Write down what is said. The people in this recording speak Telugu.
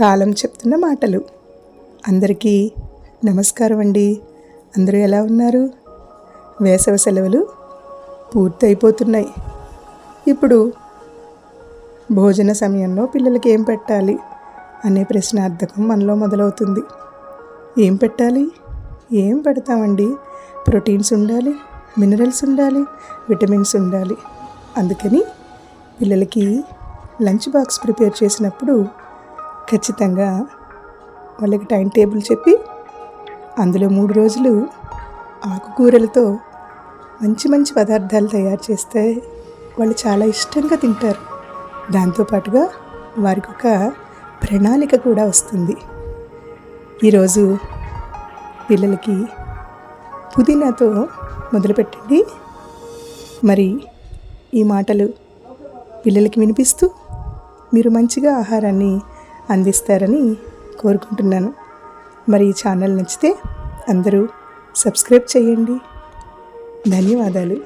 కాలం చెప్తున్న మాటలు. అందరికీ నమస్కారం అండి. అందరూ ఎలా ఉన్నారు? వేసవి సెలవులు పూర్తయిపోతున్నాయి. ఇప్పుడు భోజన సమయంలో పిల్లలకి ఏం పెట్టాలి అనే ప్రశ్నార్థకం మనలో మొదలవుతుంది. ఏం పెట్టాలి? ఏం పెడతామండి? ప్రోటీన్స్ ఉండాలి, మినరల్స్ ఉండాలి, విటమిన్స్ ఉండాలి. అందుకని పిల్లలకి లంచ్ బాక్స్ ప్రిపేర్ చేసినప్పుడు ఖచ్చితంగా వాళ్ళకి టైం టేబుల్ చెప్పి అందులో 3 రోజులు ఆకుకూరలతో మంచి మంచి పదార్థాలు తయారు చేస్తే వాళ్ళు చాలా ఇష్టంగా తింటారు. దాంతోపాటుగా వారికి ఒక ప్రణాళిక కూడా వస్తుంది. ఈరోజు పిల్లలకి పుదీనాతో మొదలుపెట్టండి. మరి ఈ మాటలు పిల్లలకి వినిపిస్తూ మీరు మంచిగా ఆహారాన్ని అందిస్తారని కోరుకుంటున్నాను. మరి ఈ ఛానల్ నచ్చితే అందరూ సబ్స్క్రైబ్ చేయండి. ధన్యవాదాలు.